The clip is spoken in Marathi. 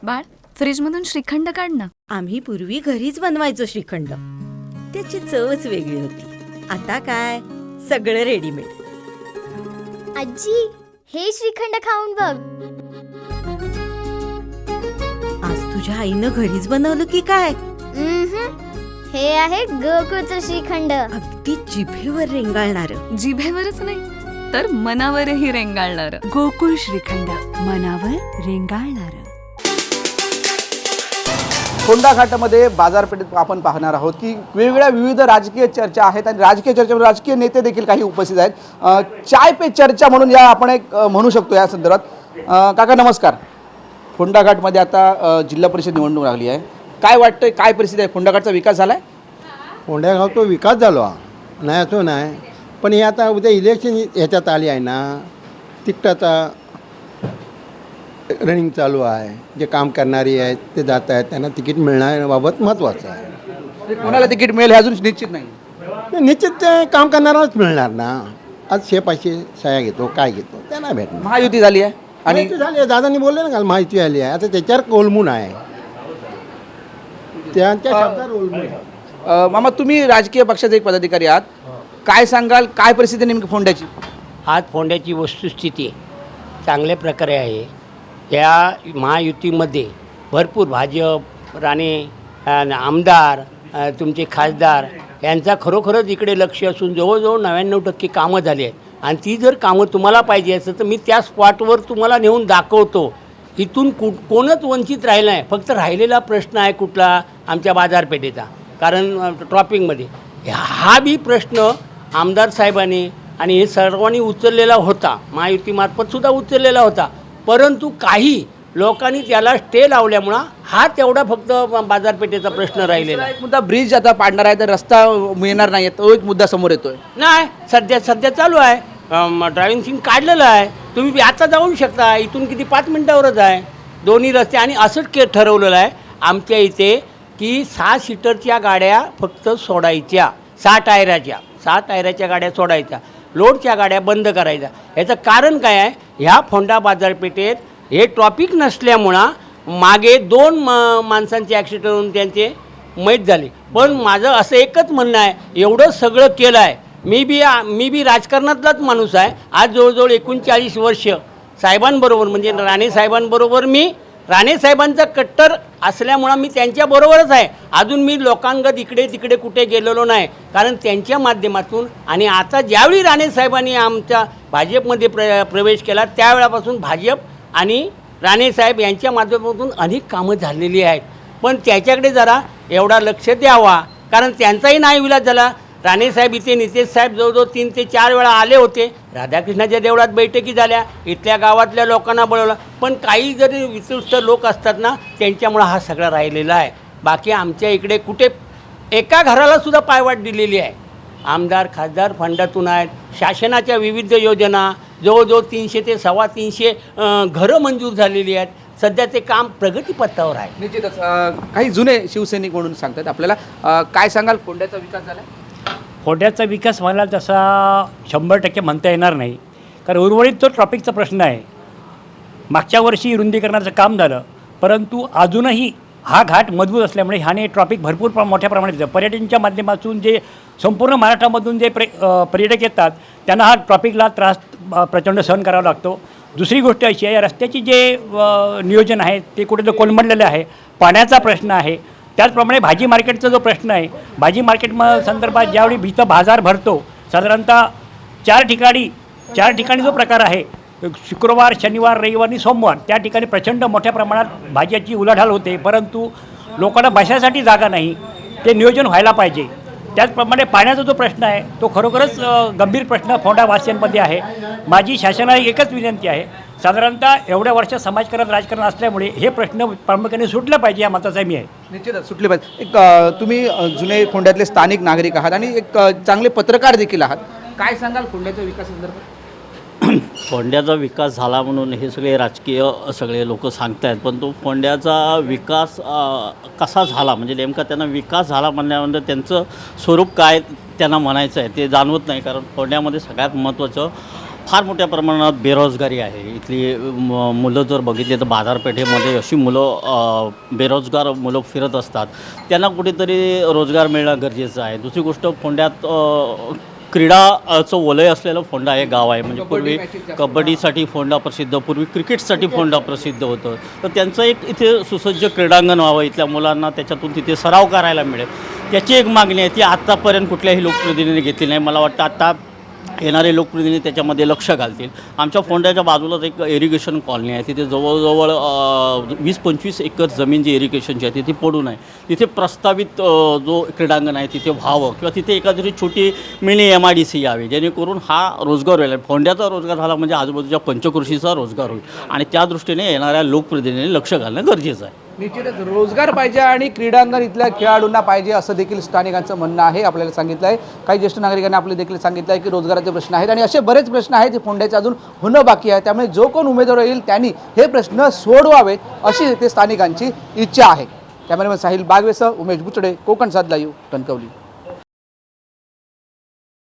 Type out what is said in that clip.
बाळ, फ्रीजमधून श्रीखंड काढ ना. आम्ही पूर्वी घरीच बनवायचो श्रीखंड. त्याची चवच वेगळी होती. आता काय सगळं रेडीमेड. आजी, हे श्रीखंड खाऊन बघ. आज तुझ्या आईनं घरीच बनवलं की काय? हे आहे गोकुळचं श्रीखंड. अगदी जिभेवर रेंगाळणार. जिभेवरच नाही तर मनावरही रेंगाळणार. गोकुळ श्रीखंड, मनावर रेंगाळणार. फोंडा घाटामध्ये बाजारपेठेत आपण पाहणार आहोत की वेगवेगळ्या विविध राजकीय चर्चा आहेत आणि राजकीय चर्चेमध्ये राजकीय नेते देखील काही उपस्थित आहेत. चाय पे चर्चा म्हणून या आपण एक म्हणू शकतो या संदर्भात. काका नमस्कार. फोंडा घाटमध्ये आता जिल्हा परिषद निवडणूक लागली आहे. काय वाटतंय, काय परिस्थिती आहे? फोंडा घाटचा विकास झाला आहे? फोंड्या गावचा विकास झालो नाही असं नाही, पण हे आता उद्या इलेक्शन ह्याच्यात आली आहे ना, तिकटाचा रनिंग चालू आहे. जे काम करणारी आहेत ते जात आहेत, त्यांना तिकीट मिळण्याबाबत महत्त्वाचं आहे. कोणाला तिकीट मिळेल हे अजून निश्चित नाही. निश्चित ते काम करणाराच मिळणार ना. आज 600 सह्या घेतो, काय घेतो त्यांना भेटणार. महायुती झाली आहे आणि झाली आहे. दादांनी बोलले ना काल माहिती आली आहे. आता त्याच्यावर कोलमून आहे, त्यांच्या शब्दावर कोलमून आहे. मामा, तुम्ही राजकीय पक्षाचे एक पदाधिकारी आहात. काय सांगाल, काय परिस्थिती नेमकी फोंड्याची? आज फोंड्याची वस्तुस्थिती चांगल्या प्रकारे आहे. या महायुतीमध्ये भरपूर भाजप, राणे, आमदार, तुमचे खासदार यांचा खरोखरच इकडे लक्ष असून जवळजवळ 99% कामं झाली आहेत. आणि ती जर कामं तुम्हाला पाहिजे असेल तर मी त्या स्पॉटवर तुम्हाला नेऊन दाखवतो. इथून कोणच वंचित राहिलं नाही. फक्त राहिलेला प्रश्न आहे कुठला? आमच्या बाजारपेठेचा. कारण ट्रॉपिंगमध्ये हा बी प्रश्न आमदार साहेबांनी आणि हे सर्वांनी उचललेला होता, महायुतीमार्फतसुद्धा उचललेला होता. परंतु काही लोकांनी त्याला स्टे लावल्यामुळं हा तेवढा फक्त बाजारपेठेचा प्रश्न राहिलेला एक मुद्दा, ब्रिज आता पाडणार आहे तर रस्ता मिळणार नाही, तो एक मुद्दा समोर येतोय. नाही. सध्या चालू आहे. ड्रायव्हिंग सीन काढलेलं आहे. तुम्ही आता जाऊ शकता. इथून किती 5 मिनटावरच आहे दोन्ही रस्ते. आणि असंच ठरवलेलं आहे आमच्या इथे की 6 सीटरच्या गाड्या फक्त सोडायच्या, 6 टायराच्या गाड्या सोडायच्या, लोडच्या गाड्या बंद करायच्या. याचं कारण काय आहे? ह्या फोंडा बाजारपेठेत हे ट्रॉफिक नसल्यामुळं मागे 2 माणसांचे ॲक्सिडेंट होऊन त्यांचे मयत झाले. पण माझं असं एकच म्हणणं आहे, एवढं सगळं केलं आहे. मी बी राजकारणातलाच माणूस आहे. आज जवळजवळ 39 वर्ष साहेबांबरोबर, म्हणजे राणे साहेबांबरोबर, मी राणे साहेबांचा कट्टर असल्यामुळं मी त्यांच्याबरोबरच आहे. अजून मी लोकांगत इकडे तिकडे कुठे गेलेलो नाही. कारण त्यांच्या माध्यमातून आणि आता ज्यावेळी राणे साहेबांनी आमच्या भाजपमध्ये प्रवेश केला त्यावेळापासून भाजप आणि राणे साहेब यांच्या माध्यमातून अनेक कामं झालेली आहेत. पण त्याच्याकडे जरा एवढा लक्ष द्यावा. कारण त्यांचाही नाईविलाज झाला. राणे साहेब इथे, नितेश साहेब जवळजवळ 3 ते 4 वेळा आले होते. राधाकृष्णाच्या देवळात बैठकी झाल्या, इथल्या गावातल्या लोकांना बोलवलं. पण काही जरी विशिष्ट लोक असतात ना, त्यांच्यामुळं हा सगळा राहिलेला आहे. बाकी आमच्या इकडे कुठे एका घरालासुद्धा पायवाट दिलेली आहे. आमदार खासदार फंडातून आहेत. शासनाच्या विविध योजना, जवळजवळ 300 ते 350 घरं मंजूर झालेली आहेत. सध्या ते काम प्रगतीपथावर आहे. निश्चितच काही जुने शिवसैनिक म्हणून सांगतात आपल्याला. काय सांगाल, फोंड्याचा विकास झाला? फोंड्याचा विकास व्हायला तसा 100% म्हणता येणार नाही. कारण उर्वरित तो ट्रॉफिकचा प्रश्न आहे. मागच्या वर्षी रुंदीकरणाचं काम झालं, परंतु अजूनही हा घाट मजबूत असल्यामुळे ह्याने ट्रॉफिक भरपूर मोठ्या प्रमाणात येतं. पर्यटनाच्या माध्यमातून जे संपूर्ण महाराष्ट्रामधून जे पर्यटक येतात त्यांना हा ट्रॉफिकला त्रास प्रचंड सहन करावा लागतो. दुसरी गोष्ट अशी आहे, रस्त्याची जे नियोजन आहे ते कुठे कोलमडलेलं आहे. पाण्याचा प्रश्न आहे. त्याचप्रमाणे भाजी मार्केटचा जो प्रश्न आहे, भाजी मार्केट संदर्भात ज्यावेळी इथं बाजार भरतो, साधारणतः 4 ठिकाणी जो प्रकार आहे, शुक्रवार, शनिवार, रविवार आणि सोमवार, त्या ठिकाणी प्रचंड मोठ्या प्रमाणात भाज्याची उलाढाल होते. परंतु लोकांना बसायसाठी जागा नाही. ते नियोजन व्हायला पाहिजे. त्याचप्रमाणे पाण्याचा जो प्रश्न आहे तो खरोखरच गंभीर प्रश्न फोंडावासियांमध्ये आहे. माझी शासनाला एकच विनंती आहे, साधारणतः एवढ्या वर्ष समाजकारण राजकारण असल्यामुळे हे प्रश्न प्रामुख्याने सुटलं पाहिजे या मताचा मी आहे. निश्चितच सुटले पाहिजे. तुम्ही जुने फोंड्यातले स्थानिक नागरिक आहात आणि एक चांगले पत्रकार देखील आहात. काय सांगाल फोंड्याच्या विकासासंदर्भात? फोंड्याचा विकास झाला म्हणून हे सगळे सगळे लोक सांगत आहेत, पण तो फोंड्याचा विकास कसा झाला, म्हणजे नेमका त्यांना विकास झाला म्हणल्यानंतर त्यांचं स्वरूप काय त्यांना म्हणायचं आहे ते जाणवत नाही. कारण फोंड्यामध्ये सगळ्यात महत्त्वाचं फार मोठ्या प्रमाणात बेरोजगारी आहे इथली. मुलं जर बघितली तर बाजारपेठेमध्ये अशी मुलं बेरोजगार मुलं फिरत असतात. त्यांना कुठेतरी रोजगार मिळणं गरजेचं आहे. दुसरी गोष्ट, फोंड्यात क्रीडाचं वलय असलेलं फोंडा हे गाव आहे. म्हणजे पूर्वी कबड्डीसाठी फोंडा प्रसिद्ध, पूर्वी क्रिकेटसाठी फोंडा प्रसिद्ध होतं. तर त्यांचं एक इथे सुसज्ज क्रीडांगण व्हावं, इथल्या मुलांना त्याच्यातून तिथे सराव करायला मिळेल, त्याची एक मागणी आहे. ती आत्तापर्यंत कुठल्याही लोकप्रतिनिधीने घेतली नाही. मला वाटतं आत्ता येणारे लोकप्रतिनिधी त्याच्यामध्ये लक्ष घालतील. आमच्या फोंड्याच्या बाजूलाच एक इरिगेशन कॉलनी आहे. तिथे जवळजवळ 20-25 एकर जमीन जी इरिगेशनची आहे तिथे पडून आहे. तिथे प्रस्तावित जो क्रीडांगण आहे तिथे व्हावं किंवा तिथे एखादी छोटी मिनी MIDC यावी, जेणेकरून हा रोजगार होईल. फोंड्याचा रोजगार झाला म्हणजे आजूबाजूच्या पंचकृषीचा रोजगार होईल आणि त्या दृष्टीने येणाऱ्या लोकप्रतिनिधींनी लक्ष घालणं गरजेचं आहे. निश्चितच रोजगार पाहिजे आणि क्रीडांगण इथल्या खेळाडूंना पाहिजे असं देखील स्थानिकांचं म्हणणं आहे. आपल्याला सांगितलं आहे, काही ज्येष्ठ नागरिकांनी आपले देखील सांगितलं आहे की रोजगाराचे प्रश्न आहेत आणि असे बरेच प्रश्न आहेत जे फोंड्याचे अजून होणं बाकी आहे. त्यामुळे जो कोण उमेदवार येईल त्यांनी हे प्रश्न सोडवावे अशी इथे स्थानिकांची इच्छा आहे. कॅमेरामॅन साहिल बागवेसह उमेश बुचडे, कोकण सात लाईव्ह, कणकवली.